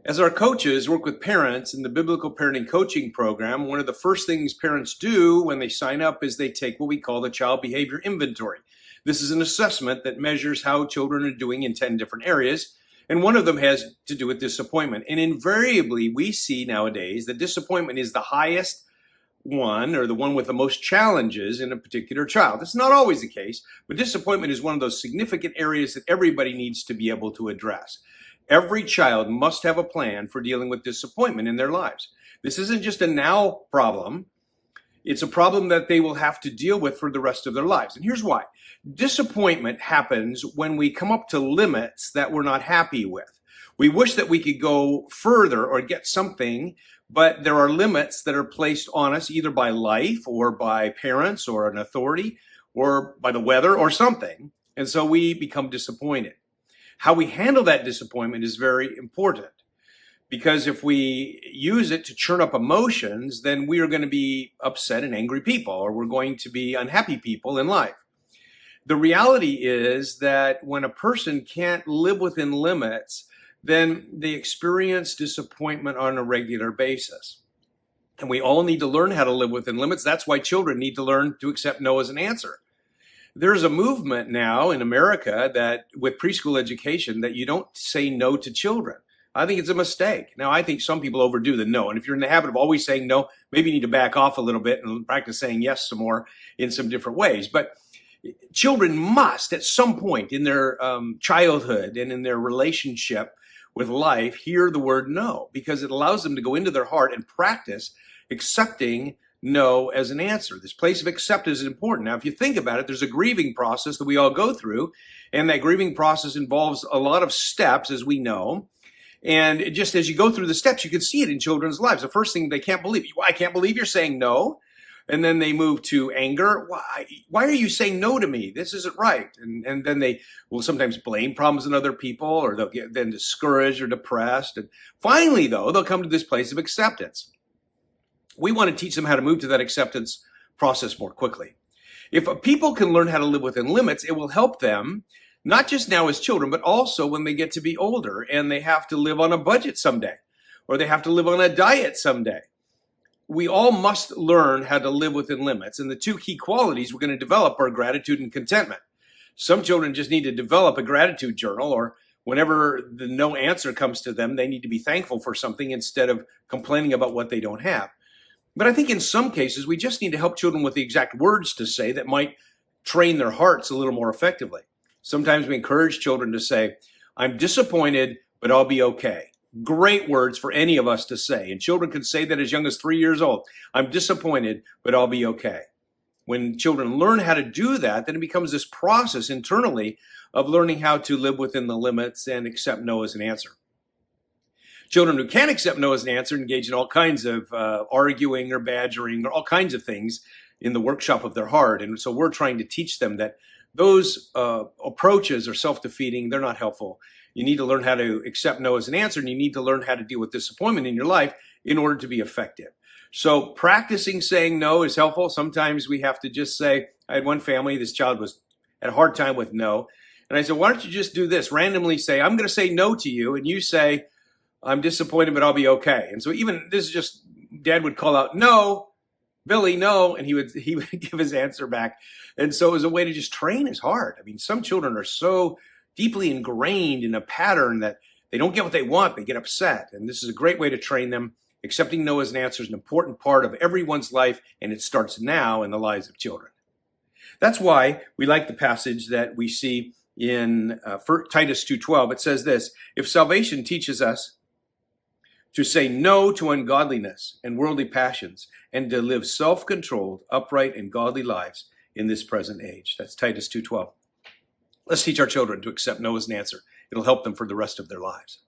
As our coaches work with parents in the Biblical Parenting Coaching Program, one of the first things parents do when they sign up is they take what we call the Child Behavior Inventory. This is an assessment that measures how children are doing in 10 different areas, and one of them has to do with disappointment. And invariably, we see nowadays that disappointment is the highest one, or the one with the most challenges in a particular child. It's not always the case, but disappointment is one of those significant areas that everybody needs to be able to address. Every child must have a plan for dealing with disappointment in their lives. This isn't just a now problem. It's a problem that they will have to deal with for the rest of their lives. And here's why. Disappointment happens when we come up to limits that we're not happy with. We wish that we could go further or get something, but there are limits that are placed on us either by life or by parents or an authority or by the weather or something. And so we become disappointed. How we handle that disappointment is very important, because if we use it to churn up emotions, then we are going to be upset and angry people, or we're going to be unhappy people in life. The reality is that when a person can't live within limits, then they experience disappointment on a regular basis. And we all need to learn how to live within limits. That's why children need to learn to accept no as an answer. There's a movement now in America that with preschool education that you don't say no to children. I think it's a mistake. Now, I think some people overdo the no. And if you're in the habit of always saying no, maybe you need to back off a little bit and practice saying yes some more in some different ways. But children must, at some point in their childhood and in their relationship with life, hear the word no, because it allows them to go into their heart and practice accepting no as an answer. This place of acceptance is important. Now, if you think about it, there's a grieving process that we all go through, and that grieving process involves a lot of steps, as we know. And just as you go through the steps, you can see it in children's lives. The first thing, they can't believe, I can't believe you're saying no. And then they move to anger. Why are you saying no to me? This isn't right. And then they will sometimes blame problems on other people, or they'll get then discouraged or depressed. And finally, though, they'll come to this place of acceptance. We want to teach them how to move to that acceptance process more quickly. If people can learn how to live within limits, it will help them, not just now as children, but also when they get to be older and they have to live on a budget someday, or they have to live on a diet someday. We all must learn how to live within limits. And the two key qualities we're going to develop are gratitude and contentment. Some children just need to develop a gratitude journal, or whenever the no answer comes to them, they need to be thankful for something instead of complaining about what they don't have. But I think in some cases, we just need to help children with the exact words to say that might train their hearts a little more effectively. Sometimes we encourage children to say, I'm disappointed, but I'll be okay. Great words for any of us to say. And children can say that as young as 3 years old. I'm disappointed, but I'll be okay. When children learn how to do that, then it becomes this process internally of learning how to live within the limits and accept no as an answer. Children who can't accept no as an answer engage in all kinds of arguing or badgering or all kinds of things in the workshop of their heart. And so we're trying to teach them that those approaches are self-defeating. They're not helpful. You need to learn how to accept no as an answer, and you need to learn how to deal with disappointment in your life in order to be effective. So practicing saying no is helpful. Sometimes we have to just say, I had one family, this child had a hard time with no. And I said, why don't you just do this? Randomly say, I'm going to say no to you. And you say, I'm disappointed, but I'll be okay. And so even this is just, Dad would call out, no, Billy, no. And he would give his answer back. And so it was a way to just train his heart. I mean, some children are so deeply ingrained in a pattern that they don't get what they want, they get upset. And this is a great way to train them. Accepting no as an answer is an important part of everyone's life, and it starts now in the lives of children. That's why we like the passage that we see in Titus 2:12. It says this, if salvation teaches us to say no to ungodliness and worldly passions, and to live self-controlled, upright, and godly lives in this present age. That's Titus 2:12. Let's teach our children to accept no as an answer. It'll help them for the rest of their lives.